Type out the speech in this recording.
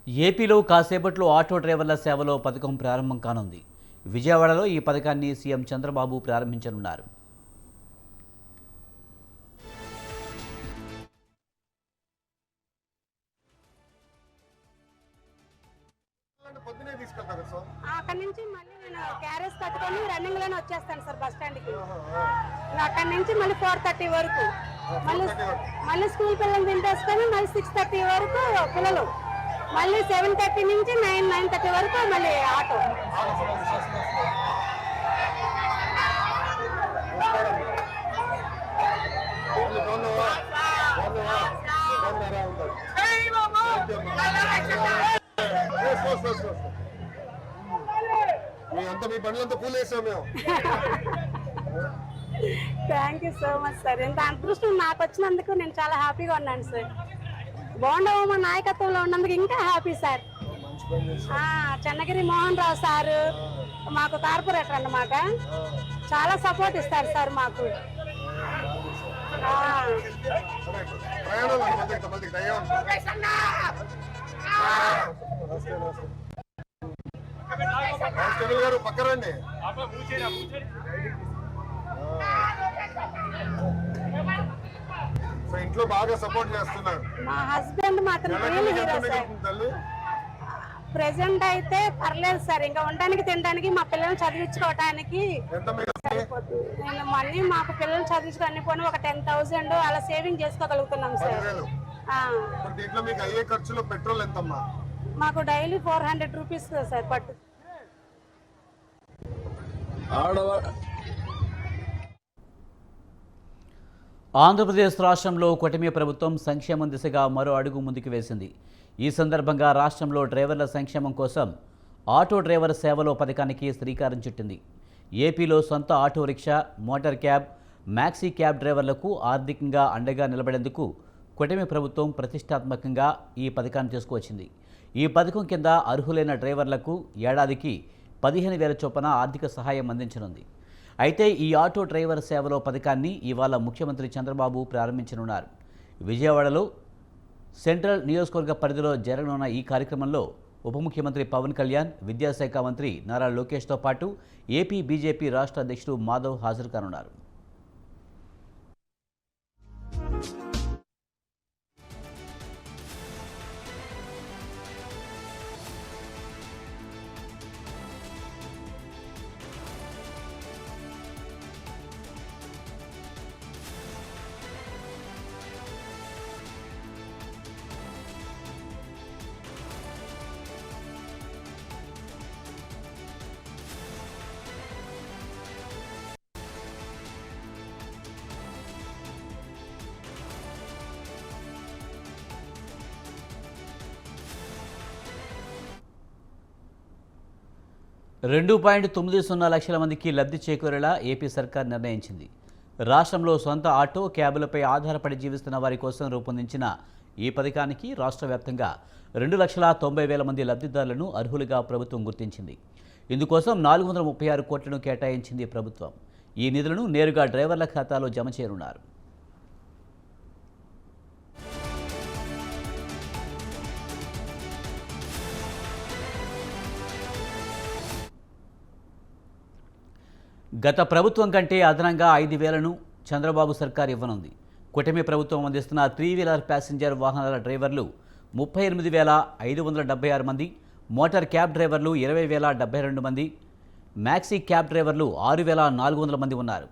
ఏపీలో కాసేపట్లో ఆటో డ్రైవర్ల సేవలో పథకం ప్రారంభం కానుంది. విజయవాడలో ఈ పథకాన్ని సీఎం చంద్రబాబు ప్రారంభించనున్నారు. అక్కడి నుంచి మళ్ళీ నేను క్యారేజ్ కట్టుకొని రన్నింగ్ లోనే వచ్చేస్తాను సార్ బస్ స్టాండ్ కి. అక్కడి నుంచి మళ్ళీ 4:30 వరకు మళ్ళీ స్కూల్ పిల్లలు దింపేసుకొని మళ్ళీ 6:30 వరకు పిల్లలు, మళ్ళీ 7:30 నుంచి 9:30 వరకు మళ్ళీ auto. Thank you so much sir. ఇంత అదృష్టం నాకు వచ్చినందుకు నేను చాలా హ్యాపీగా ఉన్నాను సార్. బోండవమ్మ నాయకత్వంలో ఉన్నందుకు ఇంకా happy sir. Chennagiri Mohan Rao sir మాకు కార్పొరేటర్ అన్నమాట, చాలా సపోర్ట్ ఇస్తారు సార్ మాకు. ఇంట్లో బాగా సపోర్ట్ చేస్తున్నారు. మా హస్బెండ్ మాత్రం ప్రెసెంట్ అయితే పర్లేదు సార్. ఇంకా ఉండడానికి తినడానికి మా పిల్లల్ని చదివించుకోవడానికి నేను మళ్ళీ మాకు పిల్లల్ని చదివించుకొని పోనీ ఒక 10,000 అలా సేవింగ్ చేసుకోగలుగుతున్నాం సార్. దీంట్లో మీకు అయ్యే ఖర్చులో పెట్రోల్ ఎంతమ్మా? మాకు డైలీ 400 రూపీస్ సార్ పట్టు. ఆంధ్రప్రదేశ్ రాష్ట్రంలో కూటమి ప్రభుత్వం సంక్షేమం దిశగా మరో అడుగు ముందుకు వేసింది. ఈ సందర్భంగా రాష్ట్రంలో డ్రైవర్ల సంక్షేమం కోసం ఆటో డ్రైవర్ సేవలో పథకానికి శ్రీకారం చుట్టింది. ఏపీలో సొంత auto rickshaw, motor cab, maxi cab డ్రైవర్లకు ఆర్థికంగా అండగా నిలబడేందుకు కూటమి ప్రభుత్వం ప్రతిష్టాత్మకంగా ఈ పథకాన్ని తీసుకువచ్చింది. ఈ పథకం కింద అర్హులైన డ్రైవర్లకు ఏడాదికి 15,000 చొప్పున ఆర్థిక సహాయం అందించనుంది. అయితే ఈ ఆటో డ్రైవర్ సేవలో పథకాన్ని ఇవాళ ముఖ్యమంత్రి చంద్రబాబు ప్రారంభించనున్నారు. విజయవాడలో సెంట్రల్ నియోజకవర్గ పరిధిలో జరగనున్న ఈ కార్యక్రమంలో ఉప ముఖ్యమంత్రి పవన్ కళ్యాణ్, విద్యాశాఖ మంత్రి నారా లోకేష్తో పాటు ఏపీ బీజేపీ రాష్ట్ర అధ్యక్షుడు మాధవ్ హాజరు కానున్నారు. $2.90 లక్షల మందికి లబ్ధి చేకూరేలా ఏపీ సర్కార్ నిర్ణయించింది. రాష్ట్రంలో సొంత ఆటో, క్యాబులపై ఆధారపడి జీవిస్తున్న వారి కోసం రూపొందించిన ఈ పథకానికి రాష్ట్ర వ్యాప్తంగా 2,90,000 మంది లబ్ధిదారులను అర్హులుగా ప్రభుత్వం గుర్తించింది. ఇందుకోసం 436 కోట్లను కేటాయించింది ప్రభుత్వం. ఈ నిధులను నేరుగా డ్రైవర్ల ఖాతాలో జమ చేయనున్నారు. గత ప్రభుత్వం కంటే అదనంగా 5,000ను చంద్రబాబు సర్కార్ ఇవ్వనుంది. కూటమి ప్రభుత్వం అందిస్తున్న 3-వీలర్ ప్యాసింజర్ వాహనాల డ్రైవర్లు 38,576 మంది, మోటార్ క్యాబ్ డ్రైవర్లు 20,072 మంది, మ్యాక్సీ క్యాబ్ డ్రైవర్లు 6,400 మంది ఉన్నారు.